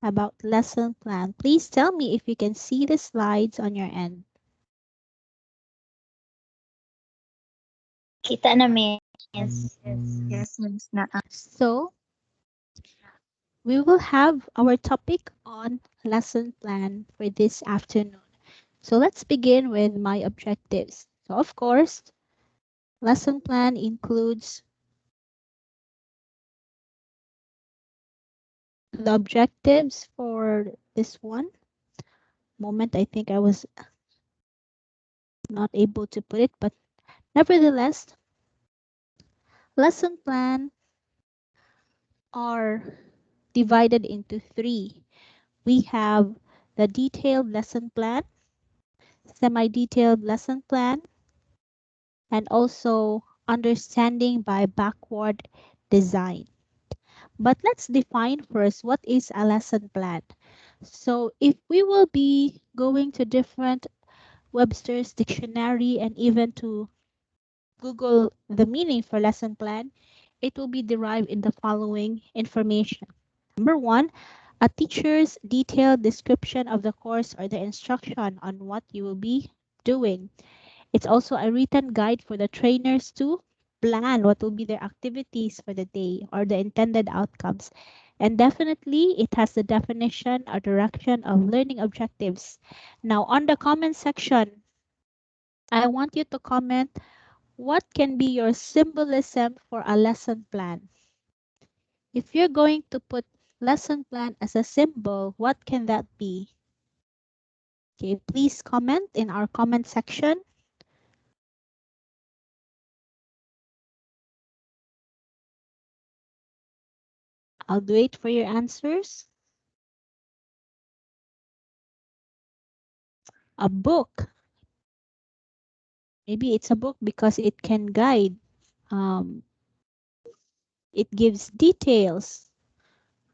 about lesson plan. Please tell me if you can see the slides on your end. Kita na, miss. Yes, Miss Na. So, we will have our topic on lesson plan for this afternoon. So let's begin with my objectives. So of course, lesson plan includes the objectives for this one. Moment, I think I was not able to put it, but nevertheless, lesson plan are divided into three. We have the detailed lesson plan, semi-detailed lesson plan, and also understanding by backward design. But let's define first what is a lesson plan. So if we will be going to different Webster's dictionary and even to Google the meaning for lesson plan, it will be derived in the following information. Number one, a teacher's detailed description of the course or the instruction on what you will be doing. It's also a written guide for the trainers to plan what will be their activities for the day or the intended outcomes. And definitely, it has the definition or direction of learning objectives. Now, on the comment section, I want you to comment what can be your symbolism for a lesson plan. If you're going to put lesson plan as a symbol, what can that be? Okay, please comment in our comment section. I'll wait for your answers. A book. Maybe it's a book because it can guide. Um, it gives details.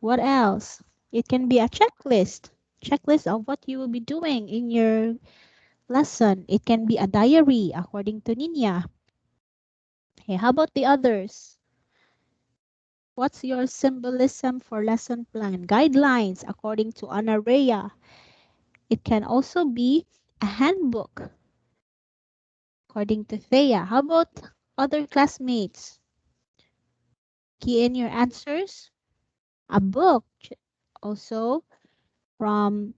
What else? It can be a checklist. Checklist of what you will be doing in your lesson. It can be a diary, according to Nina. Okay, how about the others? What's your symbolism for lesson plan? Guidelines, according to Anarea. It can also be a handbook, according to Thea. How about other classmates? Key in your answers. A book, also from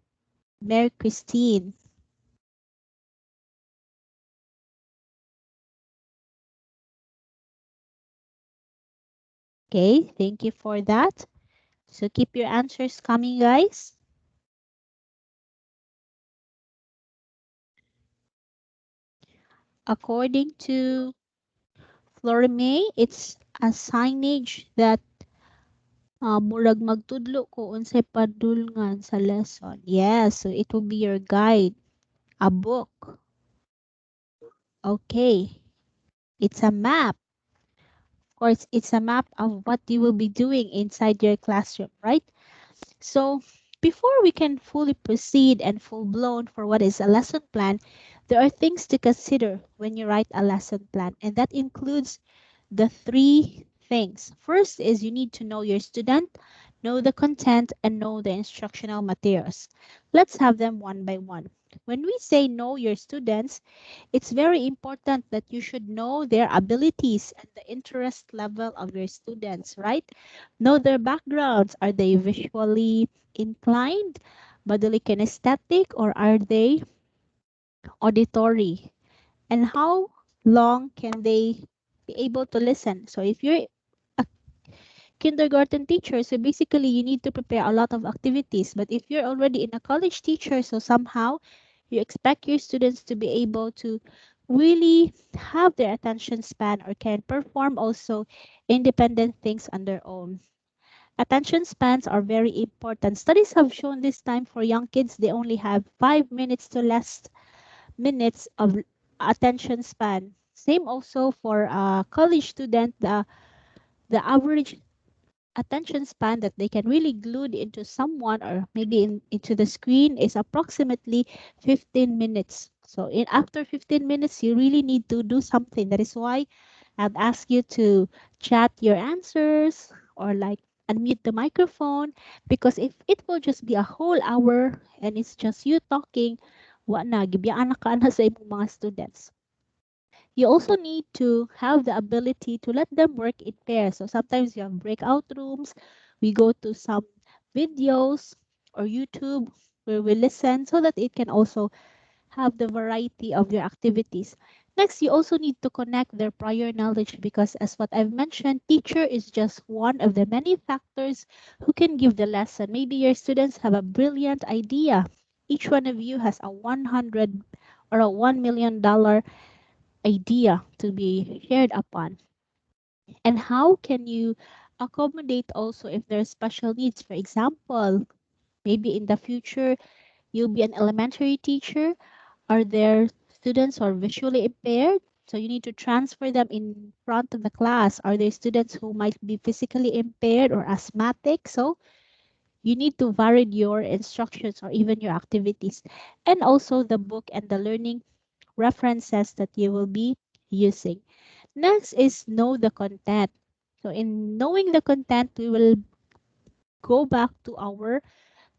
Mary Christine. Okay, thank you for that. So keep your answers coming, guys. According to Florime, it's a signage that murag magtudlo ko unsay padulngan sa lesson. Yes, so it will be your guide, a book. Okay, it's a map. Of course, it's a map of what you will be doing inside your classroom, right? So before we can fully proceed and full blown for what is a lesson plan, there are things to consider when you write a lesson plan, and that includes the three things. First is you need to know your student, know the content, and know the instructional materials. Let's have them one by one. When we say know your students, it's very important that you should know their abilities and the interest level of your students, right? Know their backgrounds. Are they visually inclined, bodily kinesthetic, or are they auditory? And how long can they be able to listen? So if you're a kindergarten teacher, so basically you need to prepare a lot of activities. But if you're already in a college teacher, so somehow you expect your students to be able to really have their attention span or can perform also independent things on their own. Attention spans are very important. Studies have shown this time for young kids, they only have 5 minutes to less minutes of attention span. Same also for a college student, the average attention span that they can really glued into someone or maybe into the screen is approximately 15 minutes. So in after 15 minutes, you really need to do something. That is why I'd ask you to chat your answers or like unmute the microphone, because if it will just be a whole hour and it's just you talking, wa na, gibiyaan na ka na sa imong mga students. You also need to have the ability to let them work in pairs. So sometimes you have breakout rooms. We go to some videos or YouTube where we listen so that it can also have the variety of your activities. Next, you also need to connect their prior knowledge, because as what I've mentioned, teacher is just one of the many factors who can give the lesson. Maybe your students have a brilliant idea. Each one of you has a 100 or a $1 million idea to be shared upon. And how can you accommodate also if there's special needs? For example, maybe in the future, you'll be an elementary teacher. Are there students who are visually impaired? So you need to transfer them in front of the class. Are there students who might be physically impaired or asthmatic? So you need to vary your instructions or even your activities. And also the book and the learning references that you will be using. Next is know the content. So in knowing the content, we will go back to our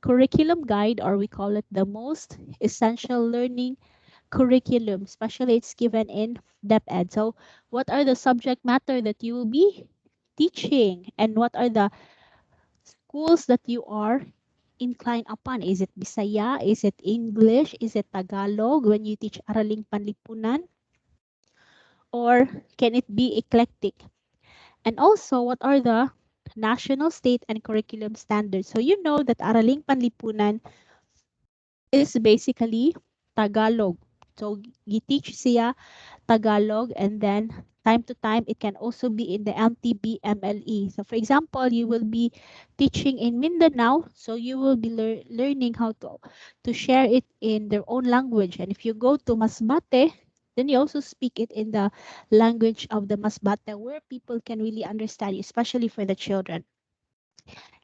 curriculum guide, or we call it the most essential learning curriculum, especially it's given in DepEd. So what are the subject matter that you will be teaching, and what are the schools that you are inclined upon? Is it Bisaya? Is it English? Is it Tagalog when you teach Araling Panlipunan? Or can it be eclectic? And also, what are the national, state, and curriculum standards? So you know that Araling Panlipunan is basically Tagalog. So you teach siya Tagalog, and then time to time it can also be in the MTB MLE. So for example, you will be teaching in Mindanao, so you will be learning how to share it in their own language. And if you go to Masbate, then you also speak it in the language of the Masbate, where people can really understand you, especially for the children.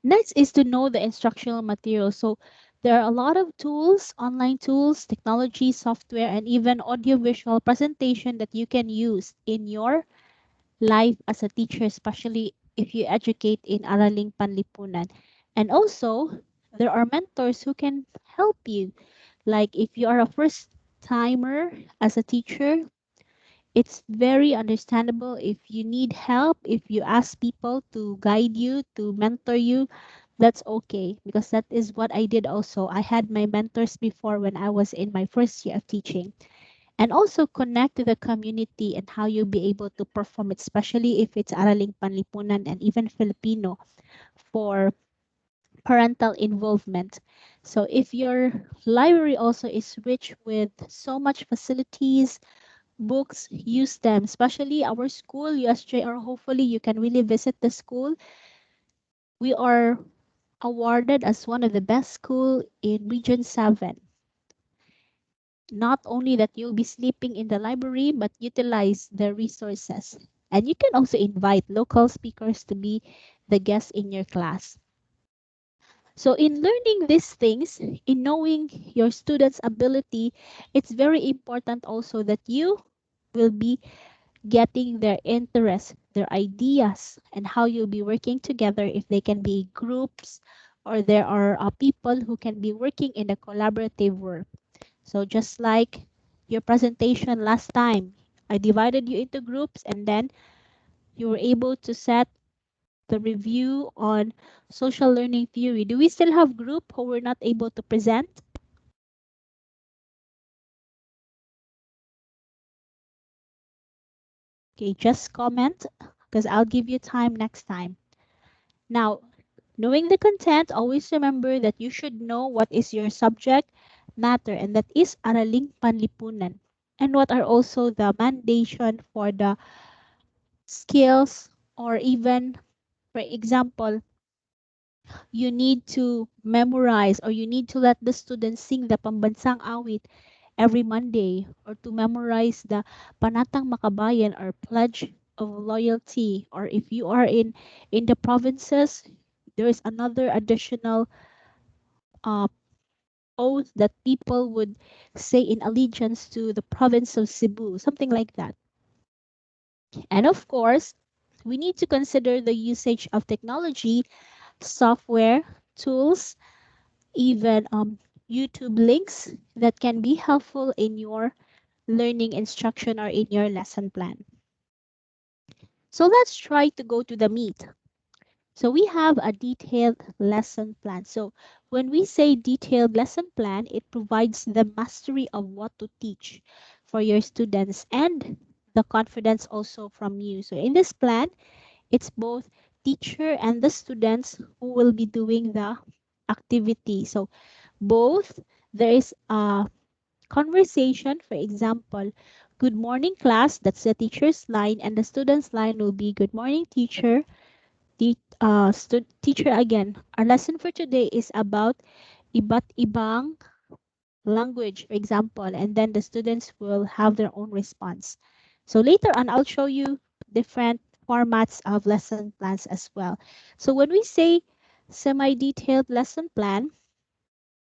Next is to know the instructional material. So there are a lot of tools, online tools, technology, software, and even audiovisual presentation that you can use in your life as a teacher, especially if you educate in Araling Panlipunan. And also, there are mentors who can help you. Like if you are a first timer as a teacher, it's very understandable if you need help, if you ask people to guide you, to mentor you, that's okay, because that is what I did also. I had my mentors before when I was in my first year of teaching. And also connect to the community and how you'll be able to perform it, especially if it's Araling Panlipunan and even Filipino for parental involvement. So if your library also is rich with so much facilities, books, use them, especially our school, USJ, or hopefully you can really visit the school. We are awarded as one of the best school in Region 7. Not only that you'll be sleeping in the library, but utilize the resources. And you can also invite local speakers to be the guests in your class. So in learning these things, in knowing your students' ability, it's very important also that you will be getting their interests, their ideas, and how you'll be working together, if they can be groups or there are people who can be working in a collaborative work. So just like your presentation last time, I divided you into groups, and then you were able to set the review on social learning theory. Do we still have group who were not able to present? Okay, just comment, because I'll give you time next time. Now, knowing the content, always remember that you should know what is your subject matter, and that is Araling Panlipunan. And what are also the mandation for the skills, or even, for example, you need to memorize, or you need to let the students sing the Pambansang Awit every Monday, or to memorize the Panatang Makabayan, or Pledge of Loyalty. Or if you are in the provinces, there is another additional uh, oath that people would say in allegiance to the province of Cebu, something like that. And of course, we need to consider the usage of technology software, tools, even YouTube links that can be helpful in your learning instruction or in your lesson plan. So let's try to go to the meat. So we have a detailed lesson plan. So when we say detailed lesson plan, it provides the mastery of what to teach for your students and the confidence also from you. So in this plan, it's both teacher and the students who will be doing the activity. So both there is a conversation, for example, good morning class, that's the teacher's line, and the student's line will be good morning teacher. Teacher again, our lesson for today is about iba't ibang language, for example, and then the students will have their own response. So later on, I'll show you different formats of lesson plans as well. So when we say semi-detailed lesson plan,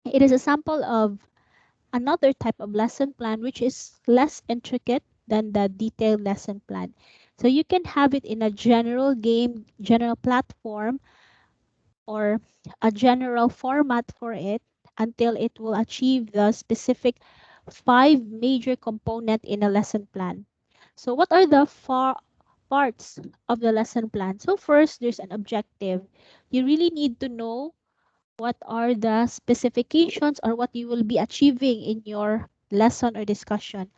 it is a sample of another type of lesson plan which is less intricate than the detailed lesson plan. So you can have it in a general game, general platform, or a general format for it until it will achieve the specific five major component in a lesson plan. So what are the four parts of the lesson plan? So first, there's an objective. You really need to know what are the specifications or what you will be achieving in your lesson or discussion.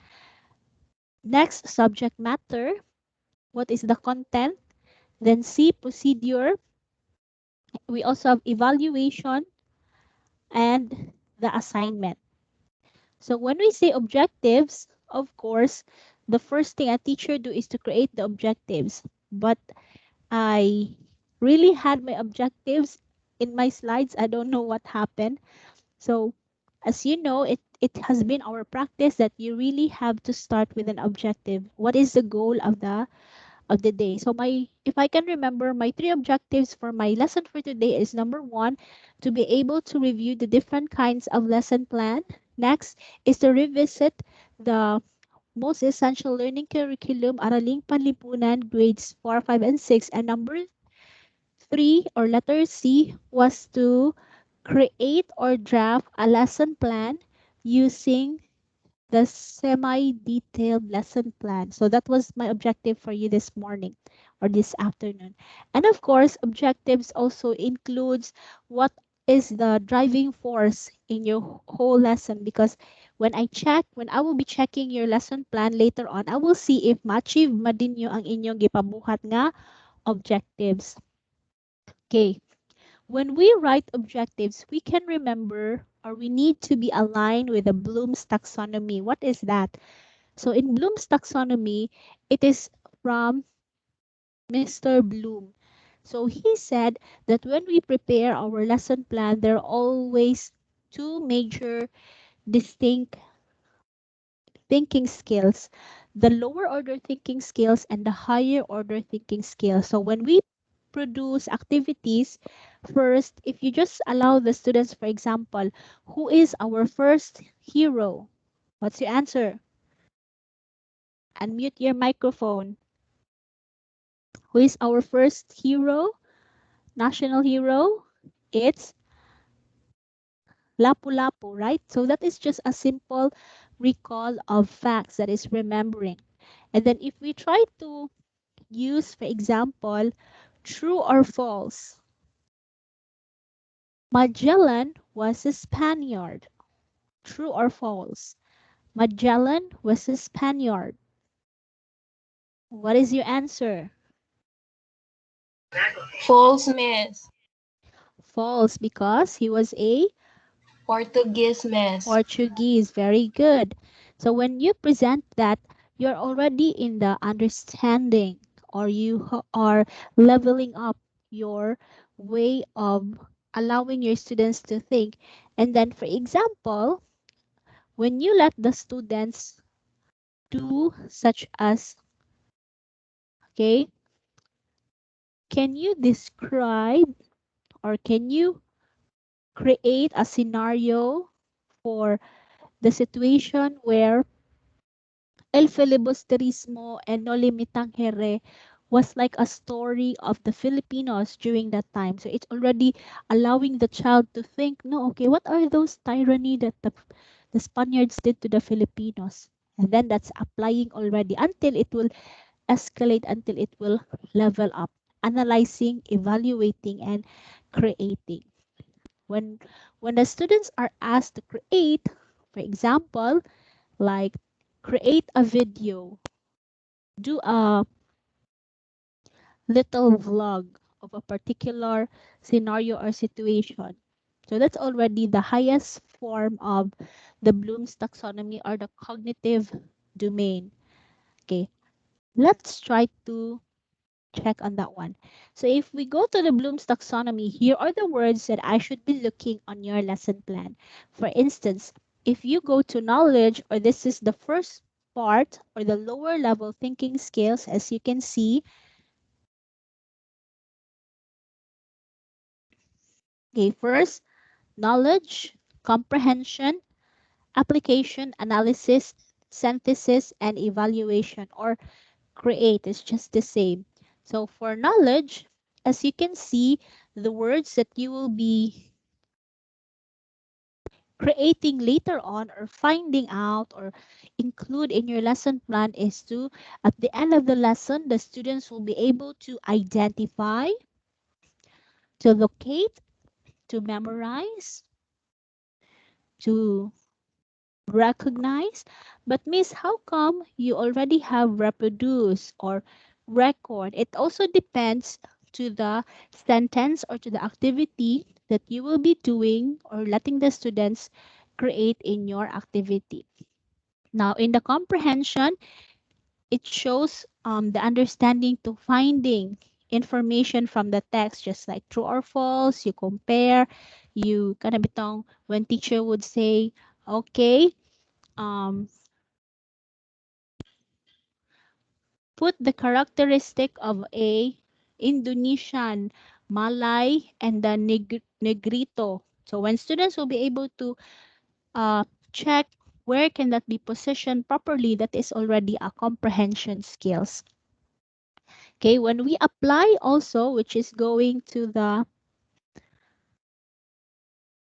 Next, subject matter. What is the content? Then C, procedure. We also have evaluation and the assignment. So when we say objectives, of course, the first thing a teacher do is to create the objectives. But I really had my objectives in my slides. I don't know what happened. So as you know, it has been our practice that you really have to start with an objective. What is the goal of the day? So my if I can remember, my three objectives for my lesson for today is number one, to be able to review the different kinds of lesson plan. Next is to revisit the most essential learning curriculum, Araling Panlipunan, grades 4, 5, and 6. And number 3, or letter C, was to create or draft a lesson plan using the semi-detailed lesson plan. So that was my objective for you this morning or this afternoon. And of course, objectives also includes what is the driving force in your whole lesson, because when I will be checking your lesson plan later on, I will see if ma-achieve ma din nyo ang inyong gipabuhat nga objectives. Okay. When we write objectives, we can remember or we need to be aligned with the Bloom's taxonomy. What is that? So in Bloom's taxonomy, it is from Mr. Bloom. So he said that when we prepare our lesson plan, there are always two major distinct thinking skills, the lower order thinking skills and the higher order thinking skills. So when we produce activities, first, if you just allow the students, for example, who is our first hero? What's your answer? Unmute your microphone. Who is our first hero? National hero? It's Lapu-Lapu, right? So that is just a simple recall of facts, that is remembering. And then if we try to use, for example, true or false, Magellan was a Spaniard. True or false? Magellan was a Spaniard. What is your answer? False, miss. False, because he was a Portuguese, miss. Portuguese. Very good. So when you present that, you're already in the understanding, or are leveling up your way of allowing your students to think. And then, for example, when you let the students do such as, okay, can you describe or can you create a scenario for the situation where el filibusterismo and no limitang here was like a story of the Filipinos during that time. So it's already allowing the child to think, no, okay, what are those tyranny that the Spaniards did to the Filipinos? And then that's applying already until it will escalate, until it will level up, analyzing, evaluating, and creating. When when the students are asked to create, for example, like create a video, do a little vlog of a particular scenario or situation. So that's already the highest form of the Bloom's taxonomy or the cognitive domain. Okay, let's try to check on that one. So if we go to the Bloom's taxonomy, here are the words that I should be looking on your lesson plan. For instance, if you go to knowledge, or this is the first part or the lower level thinking skills, as you can see, okay, first, knowledge, comprehension, application, analysis, synthesis, and evaluation, or create is just the same. So for knowledge, as you can see, the words that you will be creating later on or finding out or include in your lesson plan is to, at the end of the lesson, the students will be able to identify, to locate, to memorize, to recognize. But Miss, how come you already have reproduce or record? It also depends to the sentence or to the activity that you will be doing or letting the students create in your activity. Now, in the comprehension, it shows the understanding to finding information from the text, just like true or false. You compare, you kind of bitong when teacher would say, okay, um, put the characteristic of a Indonesian, Malay, and the Negrito. So when students will be able to check where can that be positioned properly, that is already a comprehension skills. Okay, when we apply also, which is going to the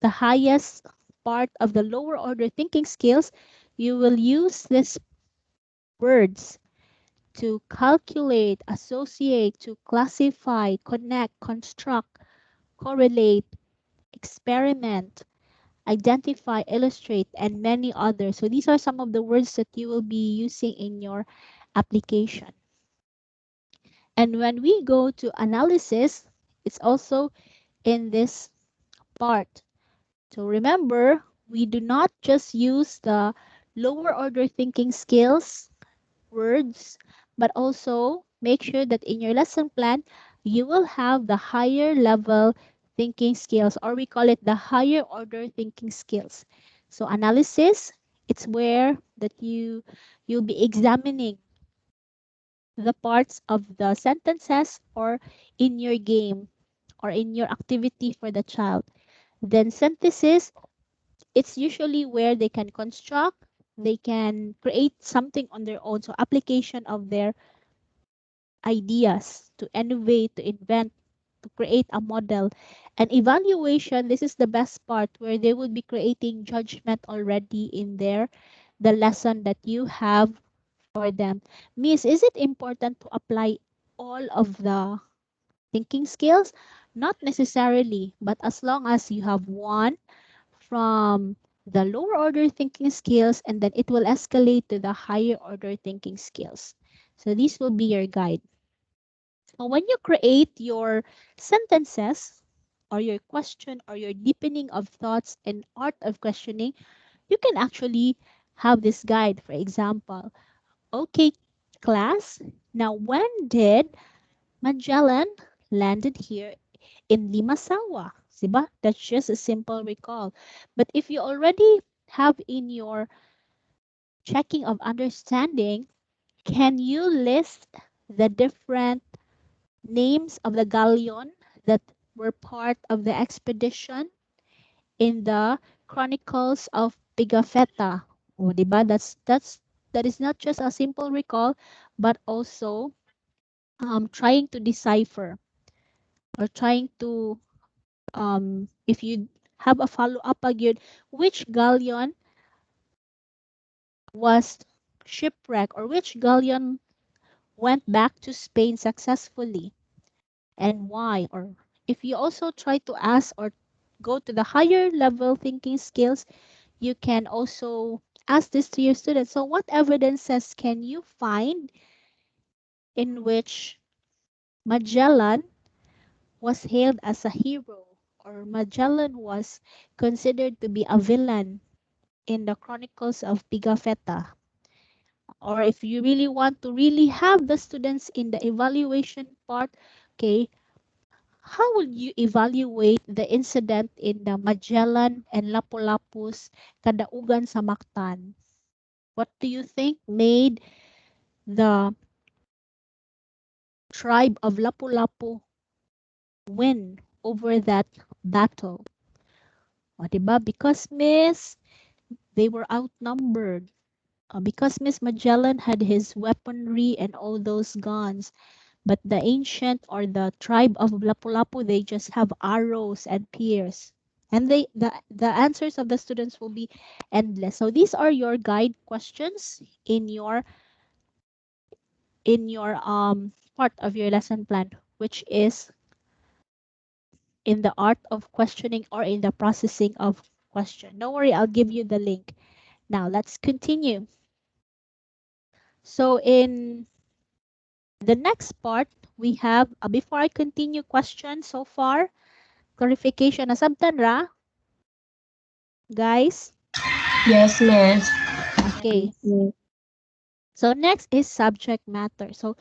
highest part of the lower order thinking skills, you will use these words to calculate, associate, to classify, connect, construct, correlate, experiment, identify, illustrate, and many others. So these are some of the words that you will be using in your application. And when we go to analysis, it's also in this part. So remember, we do not just use the lower order thinking skills, words, but also make sure that in your lesson plan, you will have the higher level thinking skills, or we call it the higher order thinking skills. So analysis, it's where that you'll be examining the parts of the sentences or in your game or in your activity for the child. Then synthesis, it's usually where they can construct, they can create something on their own. So application of their ideas to innovate, to invent, to create a model. And evaluation, this is the best part where they would be creating judgment already in there, the lesson that you have for them. Miss, is it important to apply all of the thinking skills? Not necessarily, but as long as you have one from the lower order thinking skills, and then it will escalate to the higher order thinking skills. So these will be your guide. So when you create your sentences or your question or your deepening of thoughts and art of questioning, you can actually have this guide. For example, okay, class, now when did Magellan landed here in Limasawa? Diba? That's just a simple recall. But if you already have in your checking of understanding, can you list the different names of the galleon that were part of the expedition in the Chronicles of Pigafetta? O, diba? That is not just a simple recall, but also trying to decipher or trying to if you have a follow-up again, which galleon was shipwrecked or which galleon went back to Spain successfully and why? Or if you also try to ask or go to the higher level thinking skills, you can also ask this to your students. So what evidences can you find in which Magellan was hailed as a hero or Magellan was considered to be a villain in the Chronicles of Pigafetta? Or if you really want to really have the students in the evaluation part, okay, how will you evaluate the incident in the Magellan and Lapu-Lapu's kadaugan sa Mactan? What do you think made the tribe of Lapu-Lapu win over that battle? O, diba? Because Miss, they were outnumbered. Because Miss Magellan had his weaponry and all those guns. But the ancient or the tribe of Lapu-Lapu, they just have arrows and spears. And the answers of the students will be endless. So these are your guide questions in your part of your lesson plan, which is in the art of questioning or in the processing of question. Don't worry, I'll give you the link. Now let's continue. So in the next part, we have, before I continue question so far, clarification na sabtan ra, guys. Yes, miss. Okay. So next is subject matter. So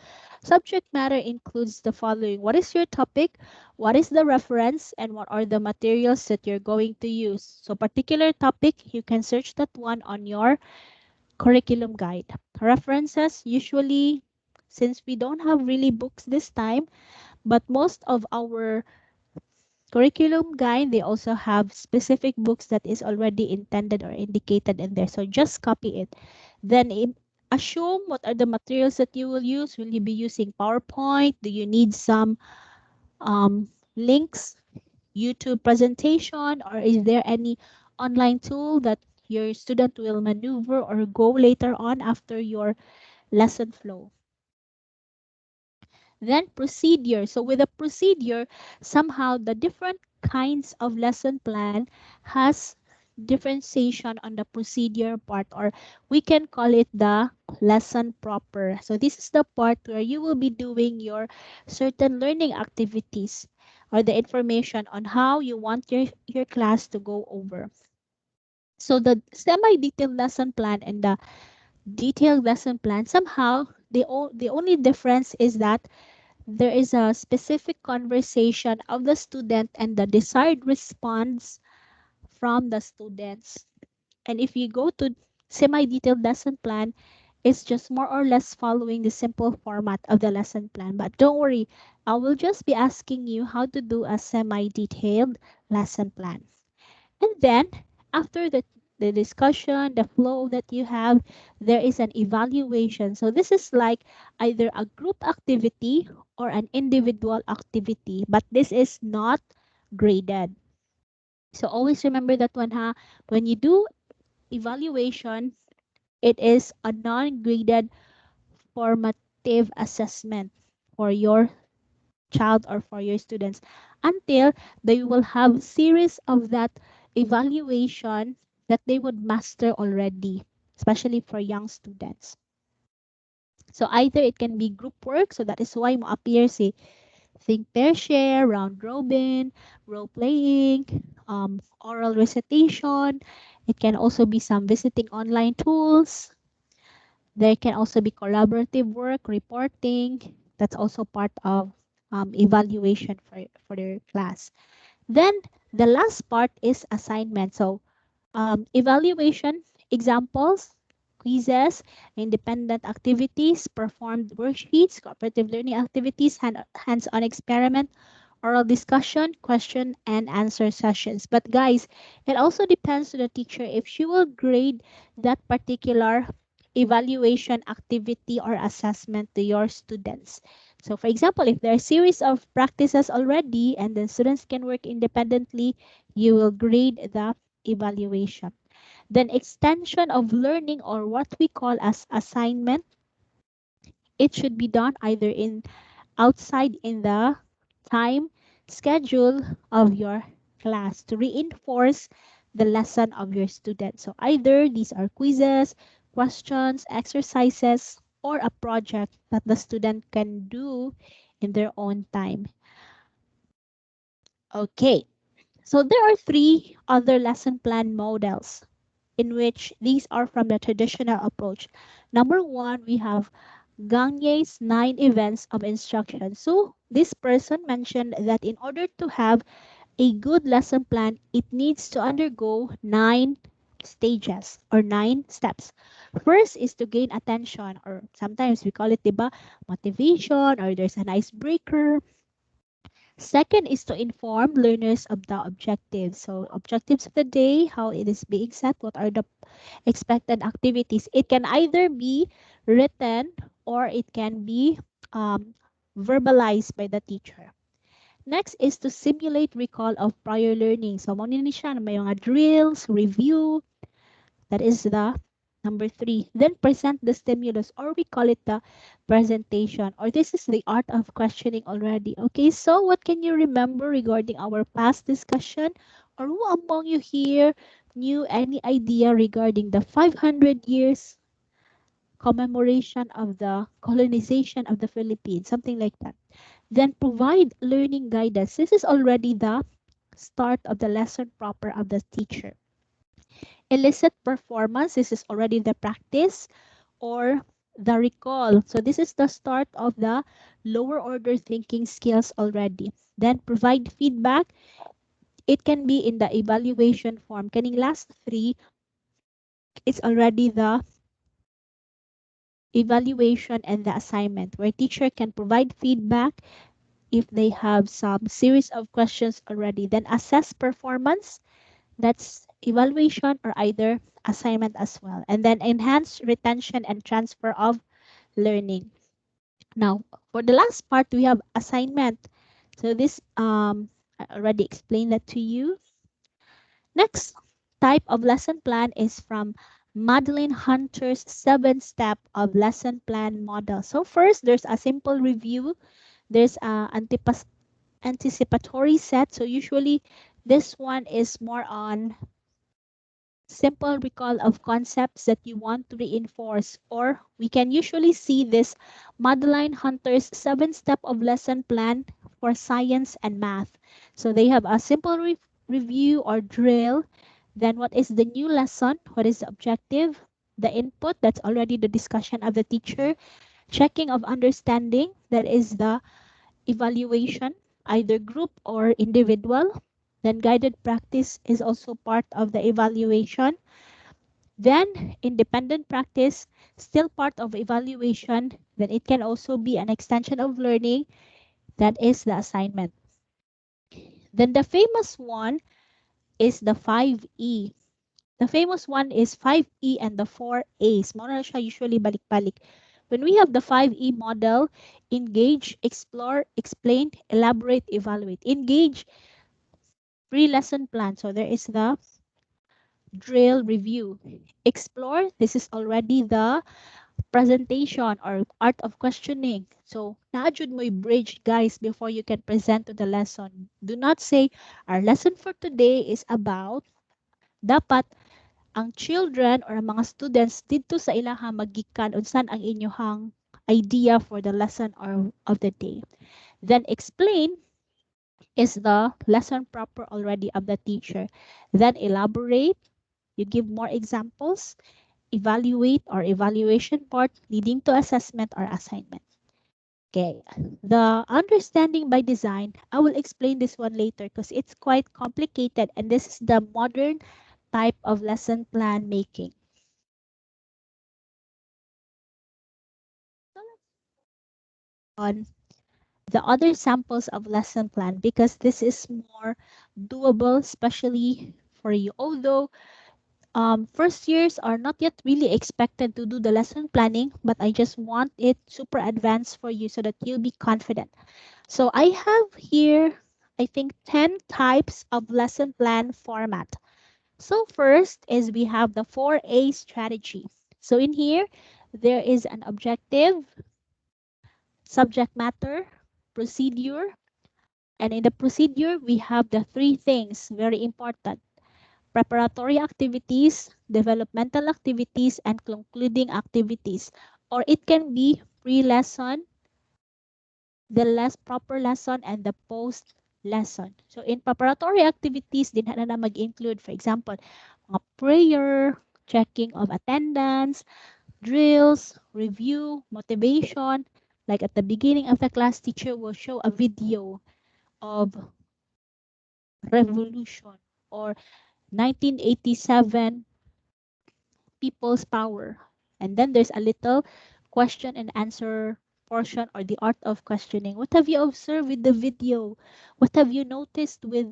subject matter includes the following. What is your topic? What is the reference? And what are the materials that you're going to use? So particular topic, you can search that one on your curriculum guide. References, usually, since we don't have really books this time, but most of our curriculum guide, they also have specific books that is already intended or indicated in there. So just copy it. Then assume what are the materials that you will use. Will you be using PowerPoint? Do you need some links, YouTube presentation, or is there any online tool that your student will maneuver or go later on after your lesson flow? Then procedure. So with a procedure, somehow the different kinds of lesson plan has differentiation on the procedure part, or we can call it the lesson proper. So this is the part where you will be doing your certain learning activities or the information on how you want your class to go over. So the semi-detailed lesson plan and the detailed lesson plan, somehow the only difference is that there is a specific conversation of the student and the desired response from the students. And if you go to semi-detailed lesson plan, it's just more or less following the simple format of the lesson plan. But don't worry, I will just be asking you how to do a semi-detailed lesson plan. And then after the discussion, the flow that you have, there is an evaluation. So this is like either a group activity or an individual activity, but this is not graded. So always remember that one, ha. When you do evaluation, it is a non-graded formative assessment for your child or for your students until they will have series of that evaluation that they would master already, especially for young students. So either it can be group work, so that is why mo appear say think, pair, share, round robin, role playing, oral recitation. It can also be some visiting online tools. There can also be collaborative work, reporting. That's also part of evaluation for their class. Then the last part is assignment. So evaluation examples, quizzes, independent activities, performed worksheets, cooperative learning activities, hands-on experiment, oral discussion, question and answer sessions. But guys, it also depends to the teacher if she will grade that particular evaluation activity or assessment to your students. So for example, if there are a series of practices already and then students can work independently, you will grade the evaluation. Then extension of learning, or what we call as assignment, it should be done either in outside in the time schedule of your class to reinforce the lesson of your student. So either these are quizzes, questions, exercises, or a project that the student can do in their own time. Okay, so there are three other lesson plan models in which these are from the traditional approach. Number one, we have Gagne's 9 events of instruction. So this person mentioned that in order to have a good lesson plan, it needs to undergo 9 stages or 9 steps. First is to gain attention, or sometimes we call it, diba, motivation, or there's an icebreaker. Second is to inform learners of the objectives. So objectives of the day, how it is being set, what are the expected activities. It can either be written or it can be um, verbalized by the teacher. Next is to simulate recall of prior learning. So, mo ni siya na may mga drills, review. That is the number 3. Then present the stimulus, or we call it the presentation, or this is the art of questioning already. Okay, so what can you remember regarding our past discussion? Or who among you here knew any idea regarding the 500 years commemoration of the colonization of the Philippines, something like that? Then provide learning guidance. This is already the start of the lesson proper of the teacher. Elicit performance. This is already the practice or the recall. So this is the start of the lower order thinking skills already. Then provide feedback. It can be in the evaluation form. Kaning last 3, it's already the evaluation and the assignment where teacher can provide feedback if they have some series of questions already. Then assess performance, that's evaluation or either assignment as well. And then enhance retention and transfer of learning. Now, for the last part, we have assignment. So this, I already explained that to you. Next type of lesson plan is from Madeline Hunter's 7-step of lesson plan model. So first, there's a simple review. There's a anticipatory set. So usually this one is more on simple recall of concepts that you want to reinforce, or we can usually see this Madeline Hunter's 7-step of lesson plan for science and math. So they have a simple review or drill. Then what is the new lesson? What is the objective? The input, that's already the discussion of the teacher. Checking of understanding, that is the evaluation, either group or individual. Then guided practice is also part of the evaluation. Then independent practice, still part of evaluation. Then it can also be an extension of learning. That is the assignment. Then the famous one is the 5E. The famous one is 5E and the 4A's. Mo na siya usually balik-balik. When we have the 5E model, engage, explore, explain, elaborate, evaluate. Engage, pre-lesson plan. So there is the drill review. Explore, this is already the presentation or art of questioning. So, naadjud mo bridge, guys, before you can present to the lesson. Do not say, our lesson for today is about, dapat, ang children or ang mga students dito sa ilang magikan unsan ang inyong idea for the lesson or of the day. Then explain is the lesson proper already of the teacher. Then elaborate, you give more examples. Evaluate or evaluation part leading to assessment or assignment. Okay, the understanding by design, I will explain this one later because it's quite complicated, and this is the modern type of lesson plan making. On the other samples of lesson plan, because this is more doable, especially for you. Although First years are not yet really expected to do the lesson planning, but I just want it super advanced for you so that you'll be confident. So I have here, I think, 10 types of lesson plan format. So first is we have the 4A strategy. So in here, there is an objective, subject matter, procedure, and in the procedure, we have the three things, very important: preparatory activities, developmental activities, and concluding activities. Or it can be pre-lesson, the less proper lesson, and the post lesson. So in preparatory activities, din na mag-include, for example, mga prayer, checking of attendance, drills, review, motivation. Like at the beginning of the class, teacher will show a video of revolution or 1987 people's power. And then there's a little question and answer portion or the art of questioning. What have you observed with the video? What have you noticed with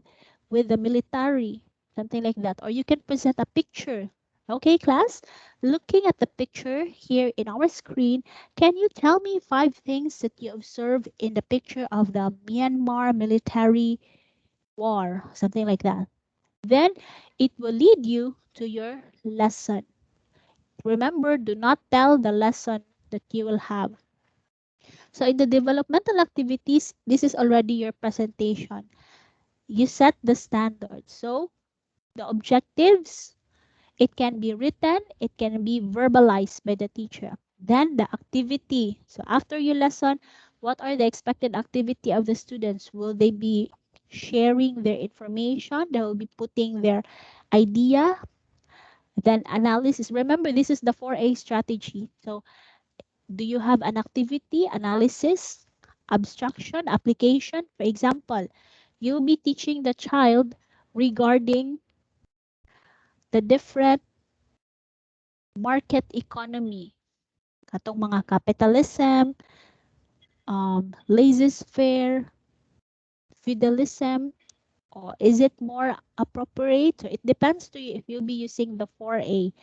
the military? Something like that. Or you can present a picture. Okay, class? Looking at the picture here in our screen, can you tell me five things that you observed in the picture of the Myanmar military war? Something like that. Then it will lead you to your lesson. Remember, do not tell the lesson that you will have. So in the developmental activities, this is already your presentation. You set the standard. So the objectives, it can be written, it can be verbalized by the teacher. Then the activity. So after your lesson, what are the expected activity of the students? Will they be sharing their information? They will be putting their idea. Then analysis. Remember, this is the 4A strategy. So do you have an activity, analysis, abstraction, application? For example, you'll be teaching the child regarding the different market economy. Katong mga capitalism, laissez-faire, feudalism, or is it more appropriate? So it depends to you if you'll be using the 4A.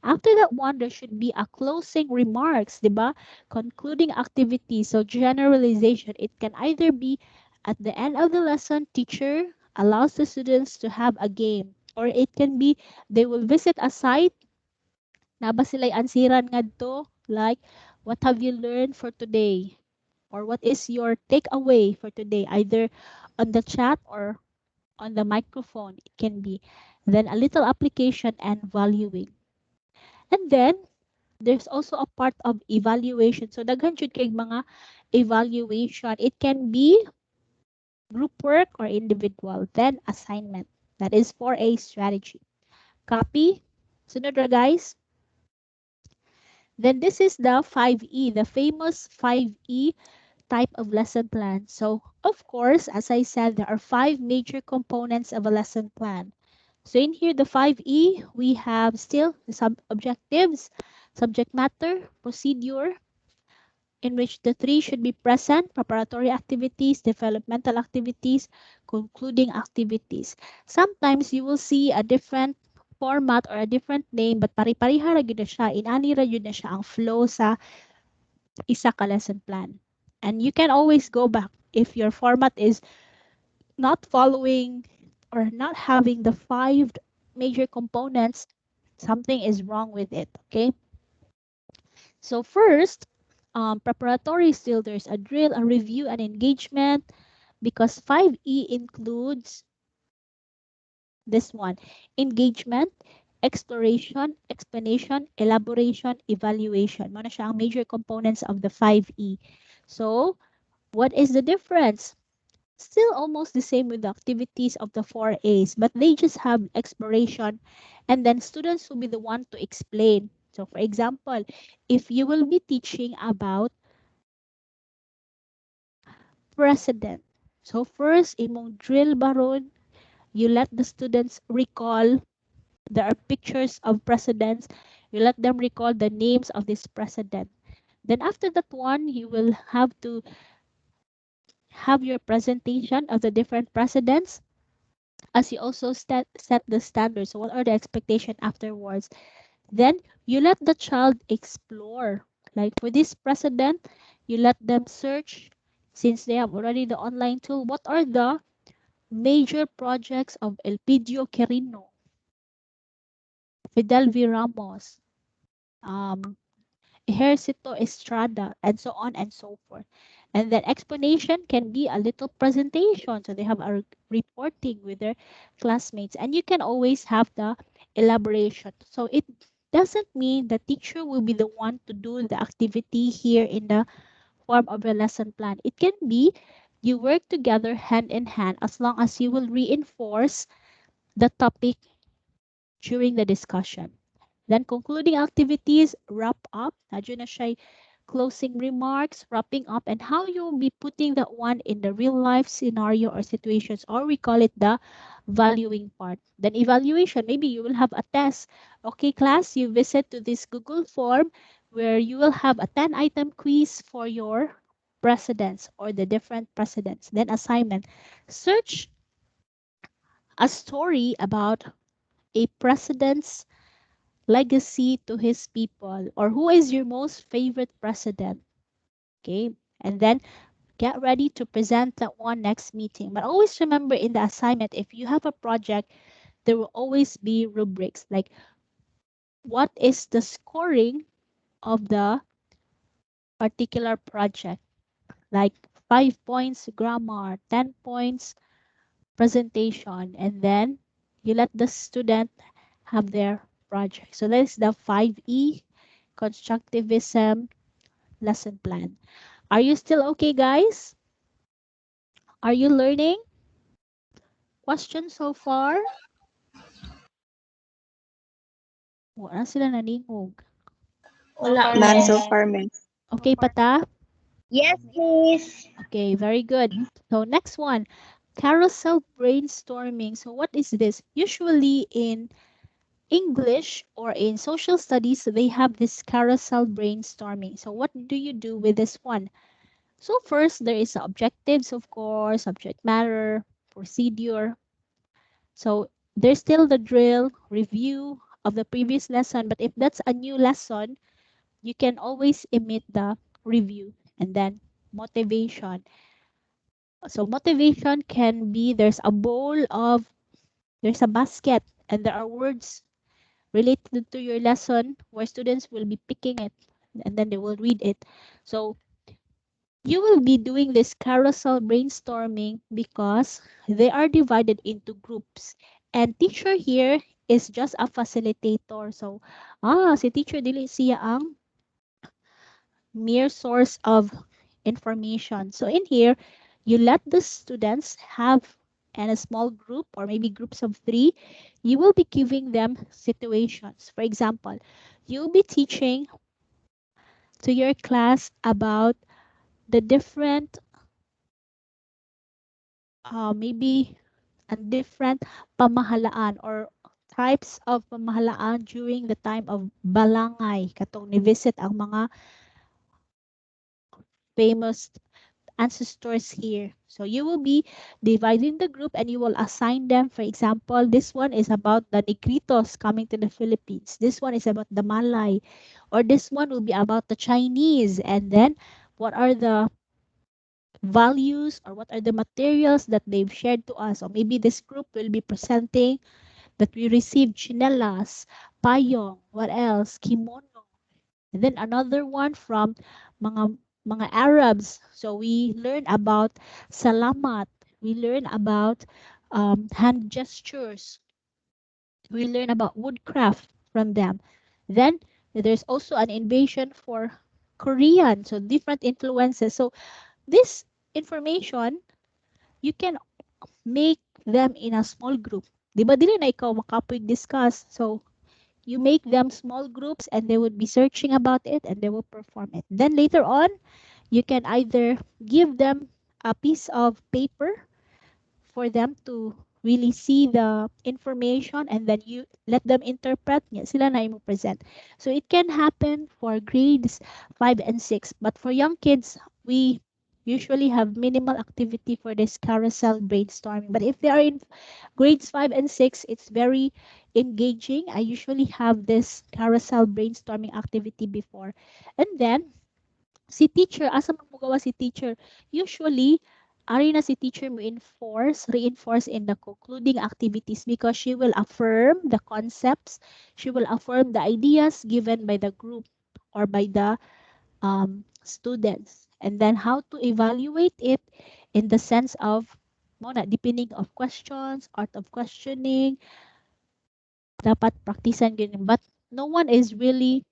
After that one, there should be a closing remarks, diba? Concluding activity. So generalization, it can either be at the end of the lesson, teacher allows the students to have a game. Or it can be they will visit a site na ba sila'y ansiran ngadto, like what have you learned for today? Or what is your takeaway for today? Either on the chat or on the microphone, it can be. Then a little application and valuing. And then there's also a part of evaluation. So daghan jud kay mga evaluation. It can be group work or individual. Then assignment. That is for a strategy. Copy. Sunod ra guys. Then this is the 5E, the famous 5E type of lesson plan. So of course, as I said, there are five major components of a lesson plan. So in here, the 5E, we have still the objectives, subject matter, procedure, in which the three should be present: preparatory activities, developmental activities, concluding activities. Sometimes you will see a different format or a different name, but pari-pariha ra gyud na siya, inani ra gyud na siya ang flow sa isa ka lesson plan. And you can always go back if your format is not following or not having the five major components, something is wrong with it. Okay, so first, preparatory, still there's a drill, a review, and engagement, because 5E includes this one: engagement, exploration, explanation, elaboration, evaluation. Muna siya ang major components of the 5E. So what is the difference? Still almost the same with the activities of the 4As, but they just have exploration, and then students will be the one to explain. So for example, if you will be teaching about president, so first imong drill baron, you let the students recall, there are pictures of presidents, you let them recall the names of this president. Then after that one, you will have to have your presentation of the different presidents. as you also set the standards. So what are the expectation afterwards? Then you let the child explore. Like for this precedent, you let them search, since they have already the online tool. What are the major projects of Elpidio Quirino, Fidel V. Ramos, um, Ejercito Estrada, and so on and so forth. And then explanation can be a little presentation. So they have a reporting with their classmates. And you can always have the elaboration. So it doesn't mean the teacher will be the one to do the activity here in the form of a lesson plan. It can be you work together hand in hand as long as you will reinforce the topic during the discussion. Then concluding activities, wrap up. Nadyo na siya closing remarks, wrapping up, and how you'll be putting that one in the real life scenario or situations, or we call it the valuing part. Then evaluation, maybe you will have a test. Okay, class, you visit to this Google form where you will have a 10-item quiz for your precedents or the different precedents. Then assignment, search a story about a precedent's legacy to his people, or who is your most favorite president. Okay, and then get ready to present that one next meeting. But always remember, in the assignment, if you have a project, there will always be rubrics like what is the scoring of the particular project, like 5 points grammar, 10 points presentation, and then you let the student have their project. So that is the 5E constructivism lesson plan. Are you still okay, guys? Are you learning? Questions so far? Wala sila naningog. So far, None so miss. far, miss. Okay, Pata? Yes, miss. Okay, very good. So next one, carousel brainstorming. So what is this? Usually in English or in social studies, they have this carousel brainstorming. So what do you do with this one? So first, there is objectives, of course, subject matter, procedure. So there's still the drill, review of the previous lesson. But if that's a new lesson, you can always emit the review. And then motivation. So motivation can be there's a basket and there are words related to your lesson where students will be picking it and then they will read it. So you will be doing this carousel brainstorming because they are divided into groups. And teacher here is just a facilitator. So, si teacher dili siya ang mere source of information. So in here, you let the students have and a small group or maybe groups of 3, you will be giving them situations. For example, you'll be teaching to your class about the different maybe a different pamahalaan or types of pamahalaan during the time of balangay katong ni-visit ang mga famous ancestors here. So you will be dividing the group and you will assign them. For example, this one is about the Negritos coming to the Philippines. This one is about the Malay. Or this one will be about the Chinese. And then what are the values or what are the materials that they've shared to us? Or maybe this group will be presenting that we received chinelas, payong, what else? Kimono. And then another one from mga Arabs. So we learn about salamat. We learn about hand gestures. We learn about woodcraft from them. Then there's also an invasion for Korean. So different influences. So this information, you can make them in a small group. Di ba dili na ikaw makapoy discuss? So you make them small groups and they would be searching about it and they will perform it. Then later on, you can either give them a piece of paper for them to really see the information and then you let them interpret niya sila na imo present. So it can happen for grades 5 and 6, but for young kids, we usually have minimal activity for this carousel brainstorming. But if they are in grades 5 and 6, it's very engaging. I usually have this carousel brainstorming activity before. And then, si teacher, asa magmugawa si teacher? Usually, ari na si teacher mo reinforce in the concluding activities because she will affirm the concepts, she will affirm the ideas given by the group or by the students. And then how to evaluate it in the sense of muna, depending of questions, art of questioning, dapat praktisan ganyan. But no one is really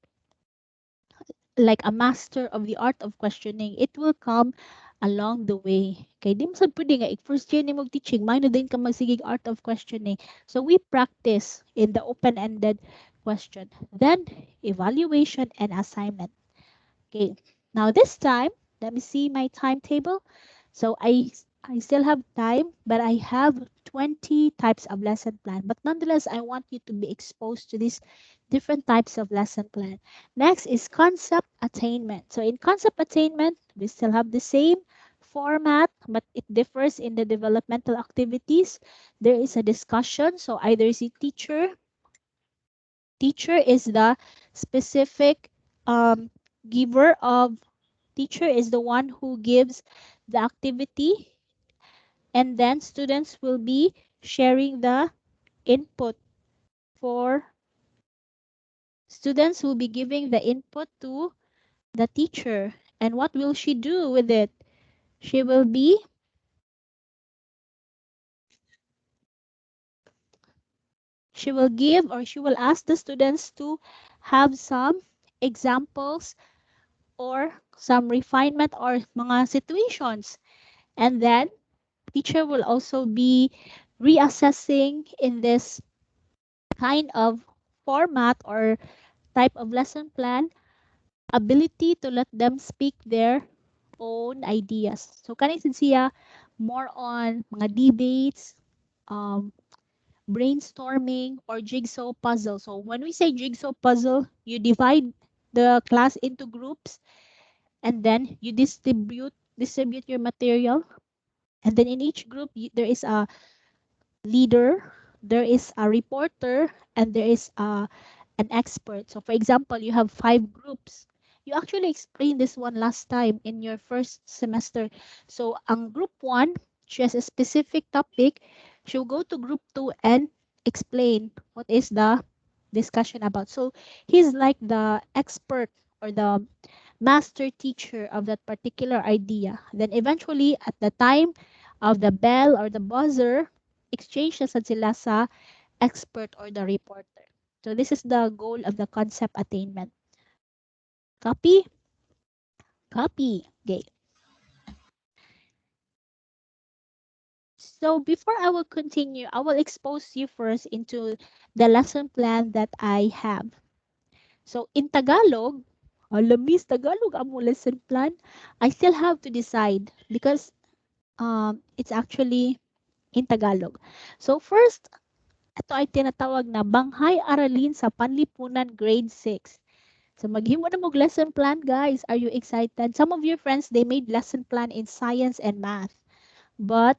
like a master of the art of questioning. It will come along the way. Kay di mo sad pwede nga first year ni mo teaching, minor din ka magsigig art of questioning. So we practice in the open-ended question. Then evaluation and assignment. Okay. Now this time, let me see my timetable. So I still have time, but I have 20 types of lesson plan. But nonetheless, I want you to be exposed to these different types of lesson plan. Next is concept attainment. So in concept attainment, we still have the same format, but it differs in the developmental activities. There is a discussion. So either is a teacher is the specific giver of teacher is the one who gives the activity, and then students will be sharing the input for students will be giving the input to the teacher. And what will she do with it? She will be she will give or she will ask the students to have some examples or some refinement or mga situations. And then teacher will also be reassessing in this kind of format or type of lesson plan ability to let them speak their own ideas. So kanin siya more on mga debates, um, brainstorming, or jigsaw puzzle. So when we say jigsaw puzzle, you divide the class into groups and then you distribute your material. And then in each group, there is a leader, there is a reporter, and there is an expert. So for example, you have 5 groups. You actually explained this one last time in your first semester. So ang group 1, she has a specific topic. She'll go to group 2 and explain what is the discussion about. So he's like the expert or the master teacher of that particular idea. Then eventually at the time of the bell or the buzzer, exchange na sad sila sa expert or the reporter. So this is the goal of the concept attainment. Copy? Copy. Okay. So before I will continue, I will expose you first into the lesson plan that I have. So in Tagalog, Miss Tagalog amo lesson plan, I still have to decide because it's actually in Tagalog. So first, ito ay tinatawag na Banghay Aralin sa Panlipunan Grade 6. So maghimo na mo lesson plan, guys. Are you excited? Some of your friends, they made lesson plan in science and math. But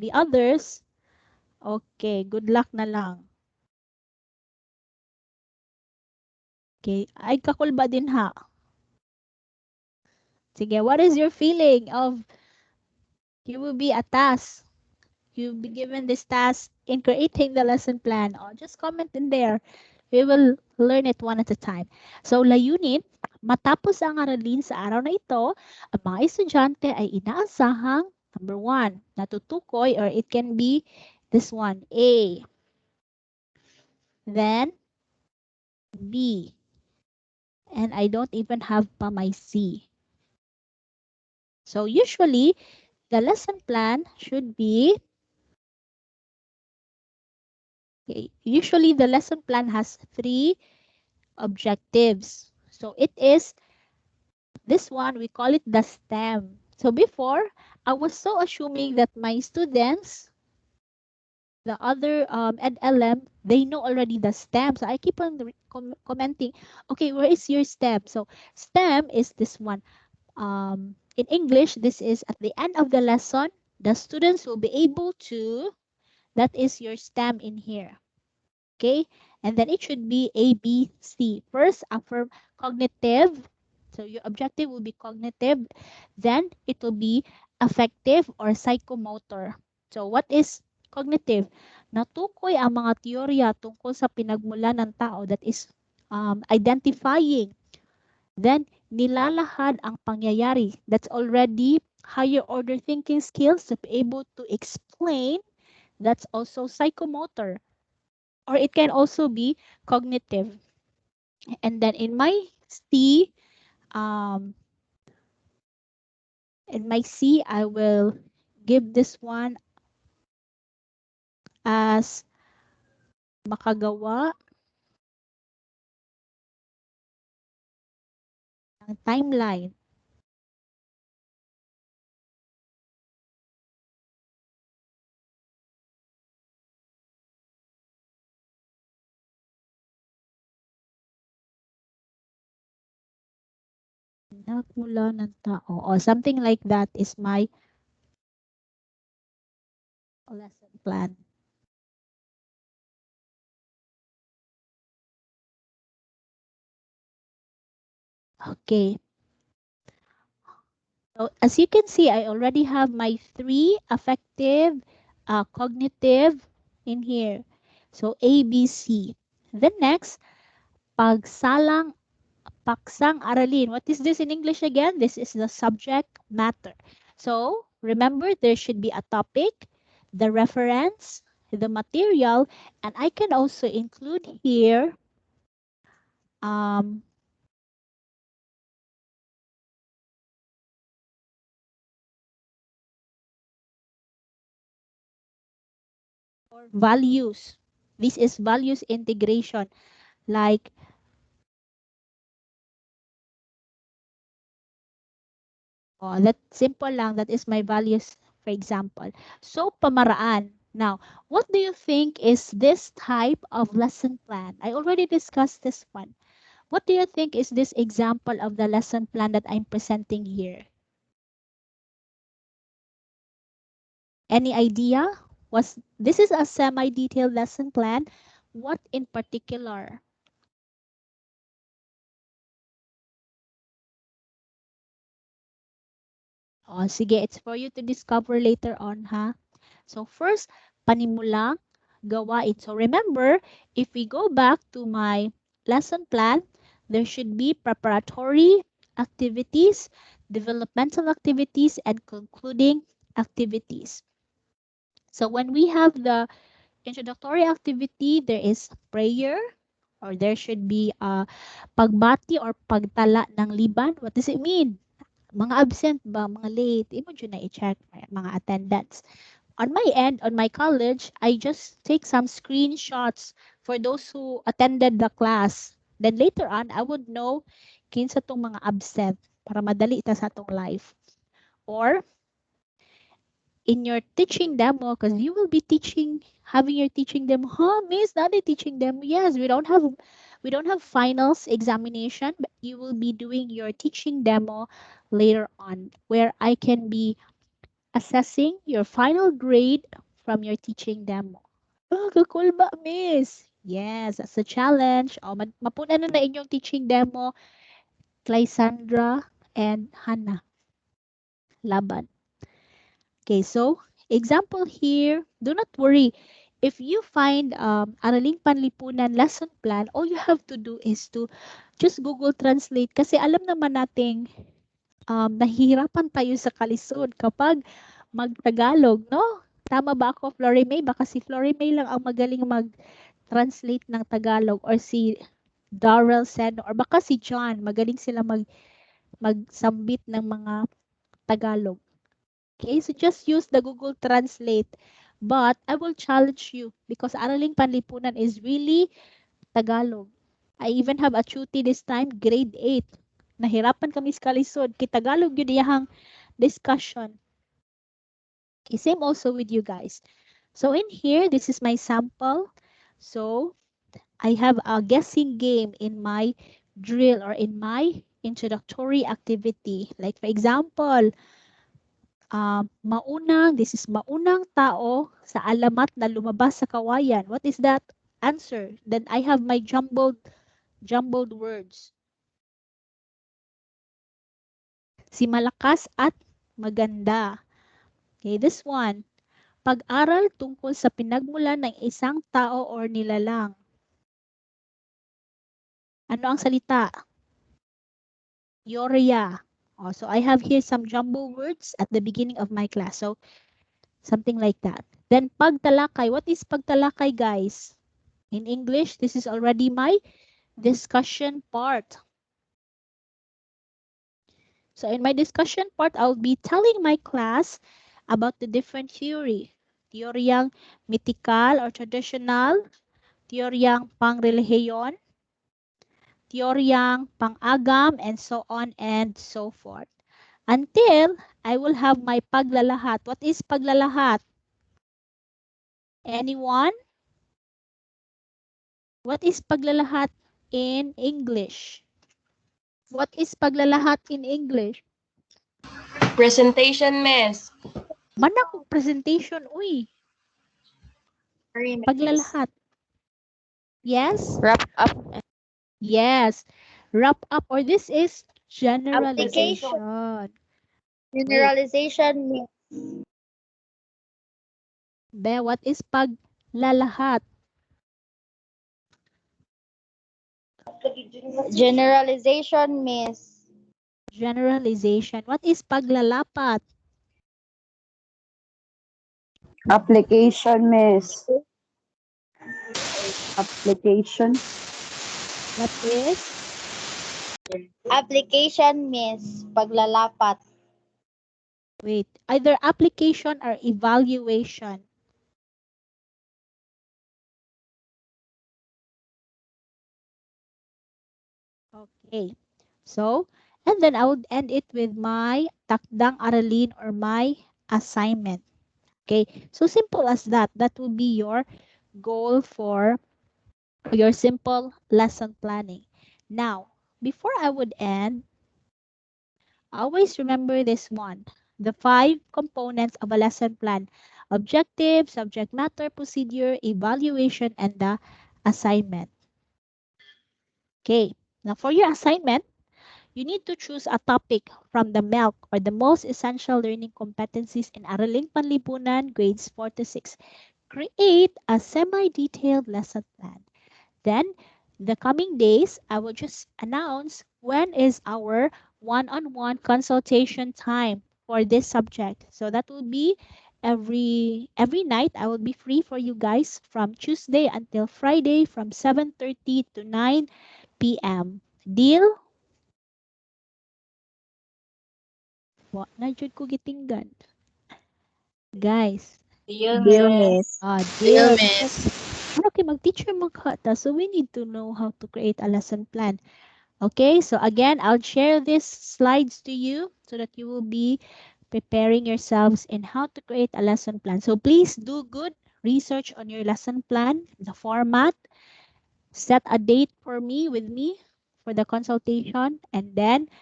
the others, okay, good luck na lang. Okay, ay kakulba din ha. Sige, what is your feeling of you will be a task? You'll be given this task in creating the lesson plan. Or just comment in there. We will learn it one at a time. So, layunin, matapos ang aralin sa araw na ito, ang mga estudyante ay inaasahang, number 1, natutukoy, or it can be this one, A. Then, B. And I don't even have pa my C. So, usually, the lesson plan should be, okay, usually the lesson plan has 3 objectives. So, it is this one, we call it the STEM. So before, I was so assuming that my students, the other EdLM, they know already the STEM. So I keep on commenting, okay, where is your STEM? So STEM is this one, in English, this is at the end of the lesson, the students will be able to, that is your stem in here. Okay, and then it should be A, B, C. First, affirm cognitive. So your objective will be cognitive. Then it will be affective or psychomotor. So what is cognitive? Natukoy ang mga teorya tungkol sa pinagmulan ng tao, that is identifying. Then nilalahad ang pangyayari. That's already higher order thinking skills to be able to explain. That's also psychomotor, or it can also be cognitive. And then um, in my C, I will give this one as makagawa ng timeline. Nagmula ng tao, or something like that is my lesson plan. Okay. So as you can see, I already have my 3 affective, cognitive in here. So A, B, C. Then next, pagsang aralin. What is this in English again? This is the subject matter. So remember, there should be a topic, the reference, the material, and I can also include here or values. This is values integration, like that simple lang. That is my values, for example. So pamaraan. Now, what do you think is this type of lesson plan? I already discussed this one. What do you think is this example of the lesson plan that I'm presenting here? Any idea? This is a semi-detailed lesson plan. What in particular? Oh, sige, it's for you to discover later on, ha? So first, panimula, gawain. So remember, if we go back to my lesson plan, there should be preparatory activities, developmental activities, and concluding activities. So when we have the introductory activity, there is prayer, or there should be pagbati or pagtala ng liban. What does it mean? Mga absent ba, mga late, imo dyan na i-check mga attendance. On my end, on my college, I just take some screenshots for those who attended the class. Then later on, I would know kinsa tong mga absent para madali ta sa tong life. Or in your teaching demo, because you will be having your teaching demo. Huh, Miss, not a teaching demo. Yes, we don't have finals examination, but you will be doing your teaching demo later on, where I can be assessing your final grade from your teaching demo. Oh, cool ba, Miss? Yes, that's a challenge. Oh, mapuna na inyong teaching demo, Clysandra and Hannah Laban. Okay, so example here, do not worry. If you find Araling Panlipunan lesson plan, all you have to do is to just Google Translate, kasi alam naman nating nahihirapan tayo sa kalisod kapag mag-Tagalog, no? Tama ba ako, Flory May? Baka si Flory May lang ang magaling mag-translate ng Tagalog, or si Darrell Sen, or baka si John, magaling sila magsambit ng mga Tagalog. Okay, so just use the Google Translate. But I will challenge you because Araling Panlipunan is really Tagalog. I even have a tutor this time, grade 8. Nahirapan kami sa kalisod. Kay Tagalog yun iyahang discussion. Okay, same also with you guys. So in here, this is my sample. So I have a guessing game in my drill or in my introductory activity. Like for example, this is maunang tao sa alamat na lumabas sa kawayan. What is that answer? Then I have my jumbled words. Si malakas at maganda. Okay, this one. Pag-aral tungkol sa pinagmulan ng isang tao or nilalang. Ano ang salita? Teorya. Oh, so I have here some jumbo words at the beginning of my class. So something like that. Then pagtalakay. What is pagtalakay, guys? In English, this is already my discussion part. So in my discussion part, I'll be telling my class about the different theory. Teoryang mythical or traditional, teoryang pangrelihiyon, teoryang pang-agam, and so on and so forth. Until I will have my paglalahat. What is paglalahat? Anyone? What is paglalahat in English? What is paglalahat in English? Presentation, miss. Mana kung presentation, uy. Paglalahat. Yes? Wrap up. Yes. Wrap up, or this is generalization. Generalization means Be, what is paglalahat? generalization means Generalization. What is paglalapat? Application, miss. Application. What is? application means paglalapat. Wait, either application or evaluation. Okay. So, and then I would end it with my takdang aralin or my assignment. Okay. So simple as that. That would be your goal for your simple lesson planning. Now, before I would end, always remember this one. The 5 components of a lesson plan: objective, subject matter, procedure, evaluation, and the assignment. Okay. Now for your assignment, you need to choose a topic from the MELC or the most essential learning competencies in Araling Panlipunan grades 4 to 6. Create a semi-detailed lesson plan. Then, the coming days, I will just announce when is our one-on-one consultation time for this subject. So that will be every night. I will be free for you guys from Tuesday until Friday from 7:30 to 9 p.m. Deal? Wa na jud ko gitinggan. Guys, Deal, miss. deal. miss. Ano kay mag-teacher magkata, so we need to know how to create a lesson plan. Okay, so again, I'll share these slides to you so that you will be preparing yourselves in how to create a lesson plan. So please do good research on your lesson plan, the format, set a date for me with me for the consultation, and then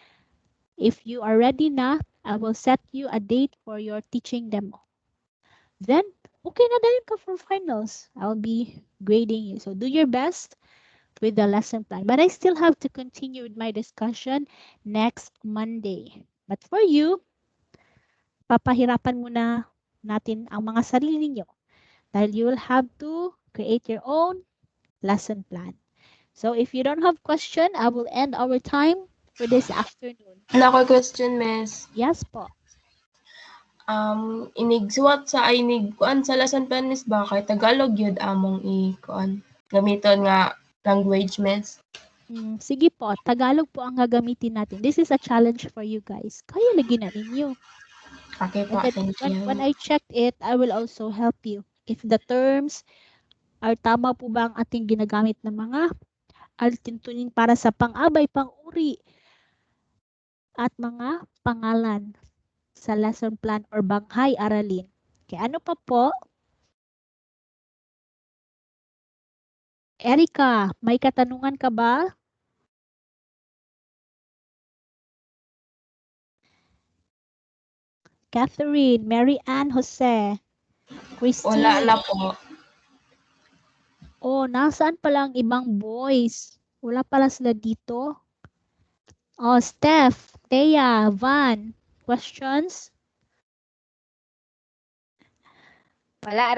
if you are ready na, I will set you a date for your teaching demo. Then, okay na dahil ka for finals. I'll be grading you. So do your best with the lesson plan. But I still have to continue with my discussion next Monday. But for you, papahirapan muna natin ang mga sarili ninyo dahil you will have to create your own lesson plan. So if you don't have question, I will end our time for this afternoon. Nako question, miss. Yes po. Inigsuwat sa kuan sa lesson plan, miss, ba kay Tagalog yun among kuan gamiton nga language, miss. Sige po, Tagalog po ang gagamitin natin. This is a challenge for you guys. Kaya lagi na ninyo. Okay And po, then thank you. when I checked it, I will also help you. If the terms are tama po ba ang ating ginagamit ng mga altintunin para sa pang-abay, pang-uri, at mga pangalan sa lesson plan or banghay aralin. Okay, ano pa po? Erica, may katanungan ka ba? Catherine, Mary Ann, Jose, Christine. Wala na po. Oh, nasaan pala ang ibang boys? Wala pala sila dito. Oh, Steph, Thea, Van, questions? Wala